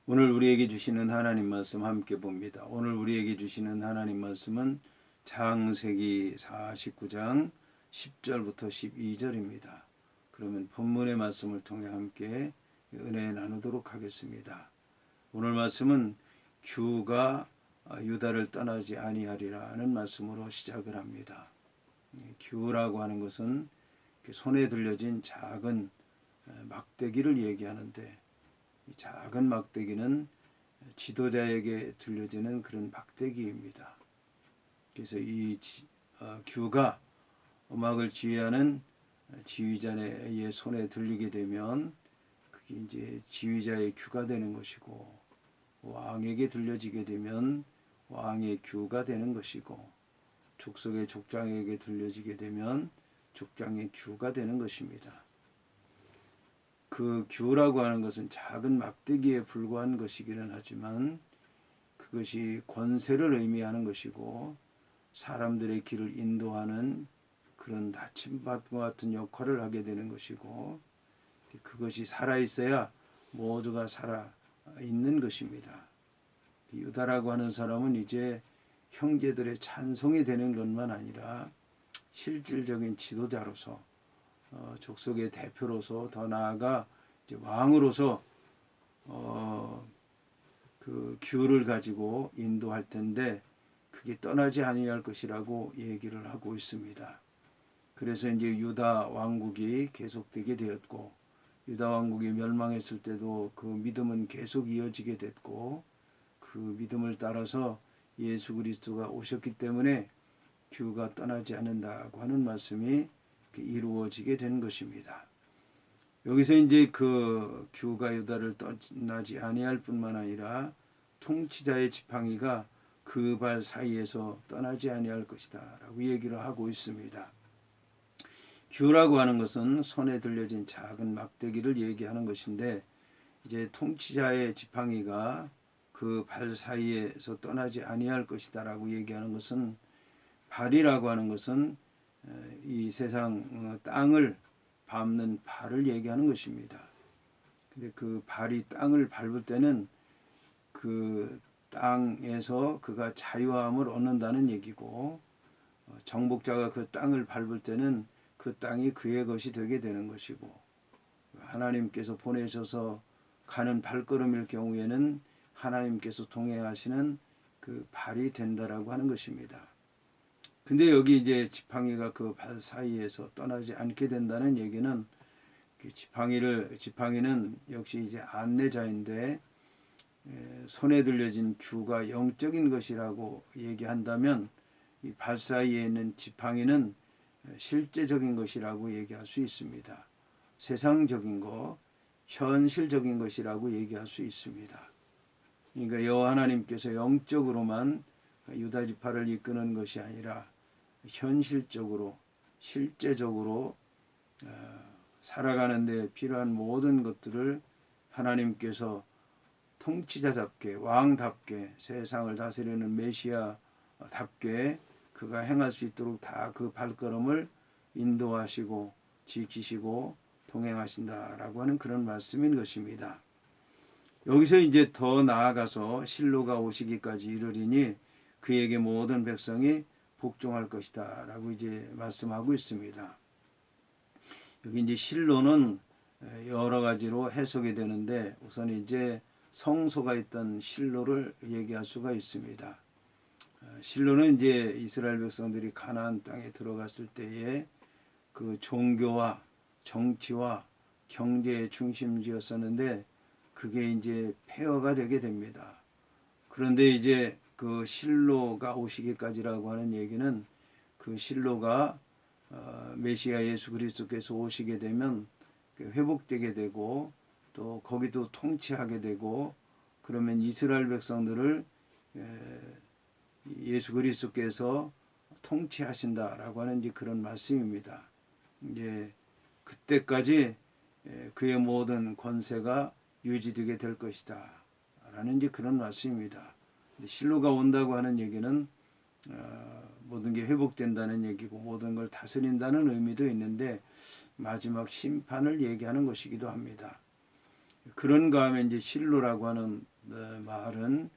오늘 우리에게 주시는 하나님 말씀 함께 봅니다. 오늘 우리에게 주시는 하나님 말씀은 창세기 49장 10절부터 12절입니다. 그러면 본문의 말씀을 통해 함께 은혜 나누도록 하겠습니다. 오늘 말씀은 규가 유다를 떠나지 아니하리라는 말씀으로 시작을 합니다. 규라고 하는 것은 손에 들려진 작은 막대기를 얘기하는데, 이 작은 막대기는 지도자에게 들려지는 그런 막대기입니다. 그래서 이 규가 음악을 지휘하는 지휘자의 손에 들리게 되면 그게 이제 지휘자의 규가 되는 것이고, 왕에게 들려지게 되면 왕의 규가 되는 것이고, 족속의 족장에게 들려지게 되면 족장의 규가 되는 것입니다. 그 규라고 하는 것은 작은 막대기에 불과한 것이기는 하지만 그것이 권세를 의미하는 것이고, 사람들의 길을 인도하는 그런 나침반과 같은 역할을 하게 되는 것이고, 그것이 살아있어야 모두가 살아있는 것입니다. 유다라고 하는 사람은 이제 형제들의 찬송이 되는 것만 아니라 실질적인 지도자로서, 족속의 대표로서, 더 나아가 이제 왕으로서 그 규를 가지고 인도할 텐데 그게 떠나지 아니할 것이라고 얘기를 하고 있습니다. 그래서 이제 유다 왕국이 계속되게 되었고, 유다 왕국이 멸망했을 때도 그 믿음은 계속 이어지게 됐고, 그 믿음을 따라서 예수 그리스도가 오셨기 때문에 규가 떠나지 않는다고 하는 말씀이 이루어지게 된 것입니다. 여기서 이제 그 규가 유다를 떠나지 아니할 뿐만 아니라 통치자의 지팡이가 그 발 사이에서 떠나지 아니할 것이다 라고 얘기를 하고 있습니다. 규라고 하는 것은 손에 들려진 작은 막대기를 얘기하는 것인데, 이제 통치자의 지팡이가 그 발 사이에서 떠나지 아니할 것이다 라고 얘기하는 것은, 발이라고 하는 것은 이 세상 땅을 밟는 발을 얘기하는 것입니다. 근데 그 발이 땅을 밟을 때는 그 땅에서 그가 자유함을 얻는다는 얘기고, 정복자가 그 땅을 밟을 때는 그 땅이 그의 것이 되게 되는 것이고, 하나님께서 보내셔서 가는 발걸음일 경우에는 하나님께서 동행하시는 그 발이 된다라고 하는 것입니다. 근데 여기 이제 지팡이가 그 발 사이에서 떠나지 않게 된다는 얘기는, 지팡이는 역시 이제 안내자인데, 손에 들려진 규가 영적인 것이라고 얘기한다면 이 발 사이에 있는 지팡이는 실제적인 것이라고 얘기할 수 있습니다. 세상적인 것, 현실적인 것이라고 얘기할 수 있습니다. 그러니까 여호와 하나님께서 영적으로만 유다 지파를 이끄는 것이 아니라 현실적으로, 실제적으로 살아가는 데 필요한 모든 것들을 하나님께서 통치자답게, 왕답게, 세상을 다스리는 메시아답게 그가 행할 수 있도록 다 그 발걸음을 인도하시고 지키시고 동행하신다라고 하는 그런 말씀인 것입니다. 여기서 이제 더 나아가서 실로가 오시기까지 이르리니 그에게 모든 백성이 복종할 것이다 라고 이제 말씀하고 있습니다. 여기 이제 실로는 여러 가지로 해석이 되는데, 우선 이제 성소가 있던 실로를 얘기할 수가 있습니다. 실로는 이제 이스라엘 백성들이 가나안 땅에 들어갔을 때에 그 종교와 정치와 경제의 중심지였었는데 그게 이제 폐허가 되게 됩니다. 그런데 이제 그 실로가 오시기까지라고 하는 얘기는, 그 실로가 메시아 예수 그리스도께서 오시게 되면 회복되게 되고, 또 거기도 통치하게 되고, 그러면 이스라엘 백성들을 예수 그리스도께서 통치하신다라고 하는 이제 그런 말씀입니다. 이제 그때까지 그의 모든 권세가 유지되게 될 것이다 라는 이제 그런 말씀입니다. 실로가 온다고 하는 얘기는 모든 게 회복된다는 얘기고, 모든 걸 다스린다는 의미도 있는데 마지막 심판을 얘기하는 것이기도 합니다. 그런가 하면 이제 실로라고 하는 말은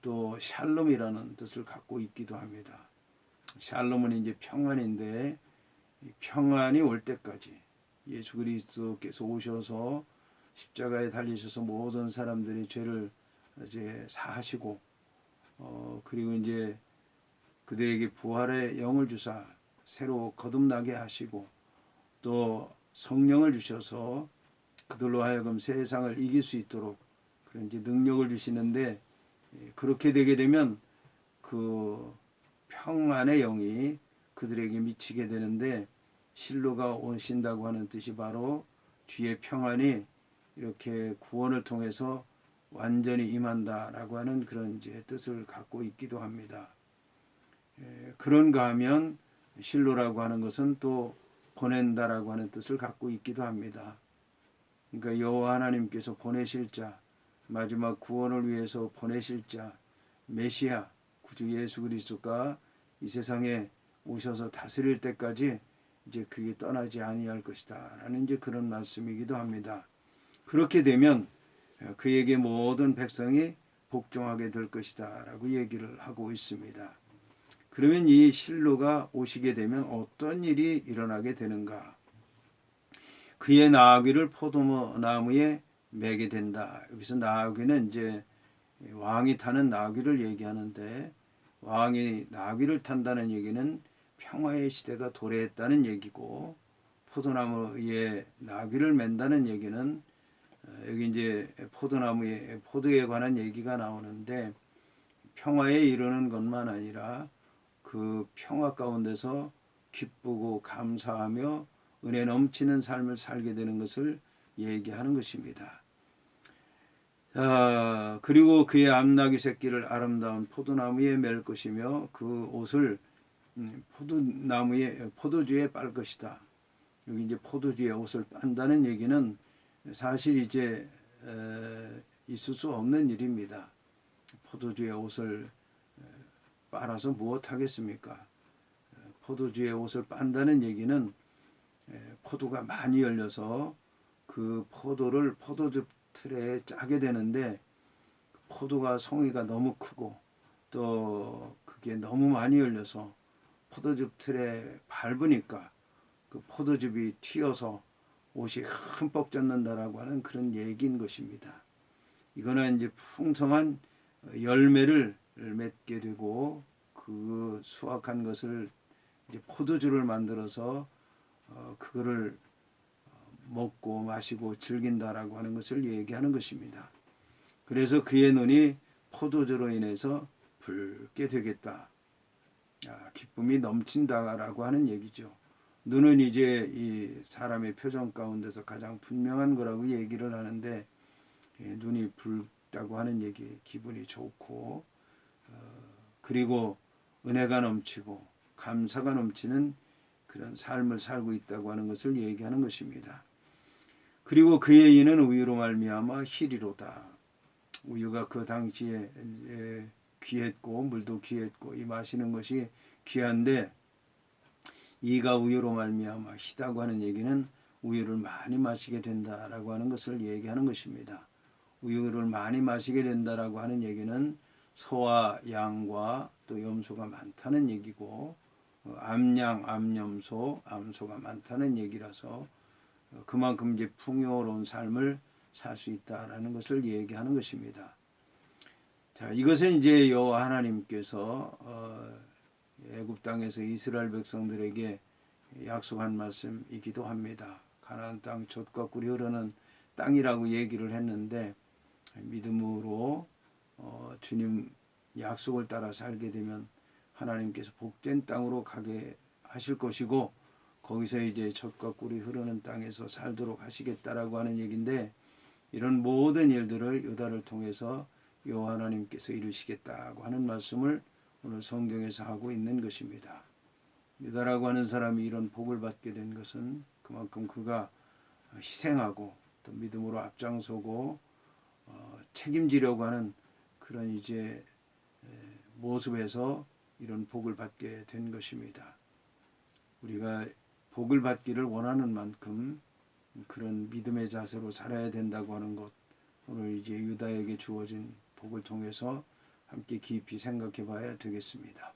또 샬롬이라는 뜻을 갖고 있기도 합니다. 샬롬은 이제 평안인데 평안이 올 때까지 예수 그리스도께서 오셔서 십자가에 달리셔서 모든 사람들의 죄를 이제 사하시고 그리고 이제 그들에게 부활의 영을 주사 새로 거듭나게 하시고 또 성령을 주셔서 그들로 하여금 세상을 이길 수 있도록 그런 이제 능력을 주시는데 그렇게 되게 되면 그 평안의 영이 그들에게 미치게 되는데 실로가 오신다고 하는 뜻이 바로 주의 평안이 이렇게 구원을 통해서 완전히 임한다라고 하는 그런 이제 뜻을 갖고 있기도 합니다. 그런가 하면 실로라고 하는 것은 또 보낸다라고 하는 뜻을 갖고 있기도 합니다. 그러니까 여호와 하나님께서 보내실 자, 마지막 구원을 위해서 보내실 자, 메시아 구주 예수 그리스도가 이 세상에 오셔서 다스릴 때까지 이제 그게 떠나지 아니할 것이다라는 이제 그런 말씀이기도 합니다. 그렇게 되면 그에게 모든 백성이 복종하게 될 것이다라고 얘기를 하고 있습니다. 그러면 이 실로가 오시게 되면 어떤 일이 일어나게 되는가? 그의 나귀를 포도나무에 매게 된다. 여기서 나귀는 이제 왕이 타는 나귀를 얘기하는데 왕이 나귀를 탄다는 얘기는 평화의 시대가 도래했다는 얘기고 포도나무에 나귀를 맨다는 얘기는 여기 이제 포도나무에 포도에 관한 얘기가 나오는데 평화에 이르는 것만 아니라 그 평화 가운데서 기쁘고 감사하며 은혜 넘치는 삶을 살게 되는 것을 얘기하는 것입니다. 그리고 그의 암나귀 새끼를 아름다운 포도나무에 맬 것이며 그 옷을 포도주에 빨 것이다. 여기 이제 포도주에 옷을 빤다는 얘기는 사실 이제 있을 수 없는 일입니다. 포도주에 옷을 빨아서 무엇 하겠습니까? 포도주에 옷을 빤다는 얘기는 포도가 많이 열려서 그 포도를 포도즙 틀에 짜게 되는데 포도가 송이가 너무 크고 또 그게 너무 많이 열려서 포도즙 틀에 밟으니까 그 포도즙이 튀어서 옷이 흠뻑 젖는다라고 하는 그런 얘기인 것입니다. 이거는 이제 풍성한 열매를 맺게 되고 그 수확한 것을 이제 포도주를 만들어서 그거를 먹고 마시고 즐긴다라고 하는 것을 얘기하는 것입니다. 그래서 그의 눈이 포도주로 인해서 붉게 되겠다. 기쁨이 넘친다라고 하는 얘기죠. 눈은 이제 이 사람의 표정 가운데서 가장 분명한 거라고 얘기를 하는데 눈이 붉다고 하는 얘기, 기분이 좋고 그리고 은혜가 넘치고 감사가 넘치는 그런 삶을 살고 있다고 하는 것을 얘기하는 것입니다. 그리고 그의 이는 우유로 말미암아 희리로다. 우유가 그 당시에 귀했고 물도 귀했고 이 마시는 것이 귀한데 이가 우유로 말미암아 희다고 하는 얘기는 우유를 많이 마시게 된다라고 하는 것을 얘기하는 것입니다. 우유를 많이 마시게 된다라고 하는 얘기는 소와 양과 또 염소가 많다는 얘기고 암양, 암염소, 암소가 많다는 얘기라서 그만큼 이제 풍요로운 삶을 살 수 있다라는 것을 얘기하는 것입니다. 자, 이것은 이제 여호와 하나님께서 애굽 땅에서 이스라엘 백성들에게 약속한 말씀이기도 합니다. 가나안 땅 젖과 꿀이 흐르는 땅이라고 얘기를 했는데 믿음으로 주님 약속을 따라 살게 되면 하나님께서 복된 땅으로 가게 하실 것이고 거기서 이제 젖과 꿀이 흐르는 땅에서 살도록 하시겠다라고 하는 얘기인데 이런 모든 일들을 유다를 통해서 여호와 하나님께서 이루시겠다고 하는 말씀을 오늘 성경에서 하고 있는 것입니다. 유다라고 하는 사람이 이런 복을 받게 된 것은 그만큼 그가 희생하고 또 믿음으로 앞장서고 책임지려고 하는 그런 이제 모습에서 이런 복을 받게 된 것입니다. 우리가 복을 받기를 원하는 만큼 그런 믿음의 자세로 살아야 된다고 하는 것, 오늘 이제 유다에게 주어진 복을 통해서 함께 깊이 생각해 봐야 되겠습니다.